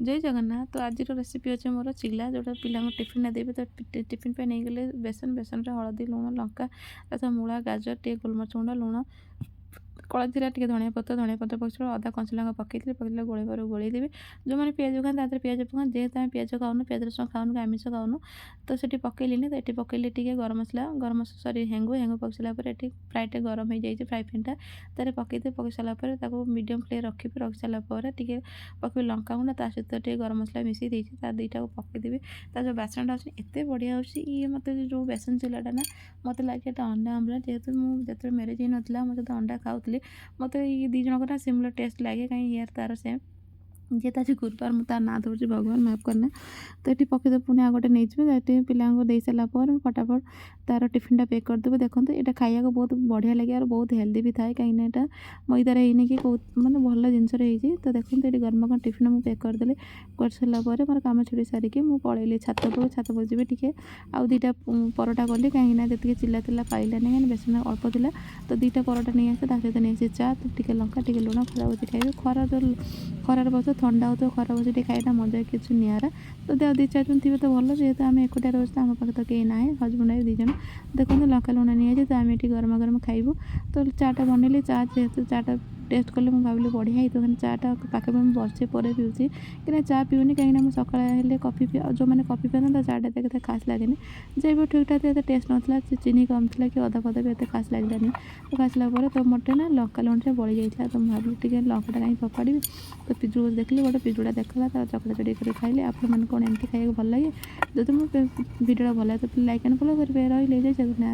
जय जगन्नाथ। तो आज रेसिपी अच्छे मोर चिला जोटा पिला टिफिन देवी। तो टिफिन पे नहीं गले बेसन हलदी लुण लंका मूला गाजर टे गोलमरिच गुंड लुण कड़ा जीरा टे धनिया पत्र पकड़ अदा कंचा लंका पकईली गोल गोलेदेवी। जो मैंने प्याज खाते प्याज पका जेहेतु आम प्याज खाऊनु प्याज रसुण खाऊनु आमिष खाऊनु तो सेठी पकईलिनी। तो ये पकईली टे गरम मसला सरी हेंगू पकई सारापर ये फ्राए गरम हो जाए फ्राए पैनटा तार पकई सारापर मीडियम फ्लेम रखी सारापर टे पकई लंका गुंड ता सहित टे गरम मसला मिसई देती ता दुईटा पकईदेवी। ता जो बासनटा अच्छे एत बढ़िया ये मत जो बेसन चिलाटा ना मत लगे अंडा आमलेट जेहेतु मुझे मेरेज ही नाला मुझे अंडा खाऊली मत ये दी जन सिमिलर टेस्ट लगे कहीं हेयर तार सेम जेहेतु आज गुरुवार मुझे ना दूसरी भगवान माफ करना। तो ये पकईदे पुणी आ गए नहीं पिला दे सारापर फटाफट तार टिफिन पैक करदेव। देखो ये खाया बहुत बढ़िया लगे और बहुत हेल्दी भी थाए कहीं यहाँ मैदार है कि मानते भल जिनस। तो देखो ये गरम गरम टिफिन मुझे पैक करदे कर सारापर मोर कम छुड़ी सारिकी मुझे पलैली छात पर जी टे आउ दुईटा परोटा कली कहीं जी चिल्ला तिला पाइलानी कहीं बेसन अल्प थी। तो दुईटा परोटा नहीं आसे सहित नहीं चा टे लंका टे लुण खरा बची खाइबे खरार बस थंडा हो तो खरा बस टे खाइटा मजा किसी निरा। तो दी चार जन थे तो भल जेहेतु आम एकुटिया रोज आम पाखे तो कहीं ना हजबैंड वाइफ दीज देखो लंका लुण नहीं तो आम ये गरम गरम खाइबू। तो चाटा बनैली चा जेहेतु चाटा टेस्ट कले मुझे भाविली बढ़िया तो चाटा पाखे मुझे बर्षे पर पीऊँगी कि चा पीऊनी कहीं सकाल कफी पी जो मैंने कफी पिता चाटा तो खास लगे जे भी ठीक ठाक टेस्ट नाला चीनी कम थी कि अदा फदा भी खास लगलानी। तो खासला तो मोटे ना लंका लुण से बड़ी जाता तो भाविली टे लंकाटा कहीं पकाड़ी। तो पिजुड़ देखली गोटे पिजुड़ा देखला चकड़ा चड़ी कर खाइले। आप मैंने कौन एमती खाइए भल लगे जो मुझे भिडियो भल लगे तो लाइक एंड फॉलो करेंगे। रही जय जगन्नाथ।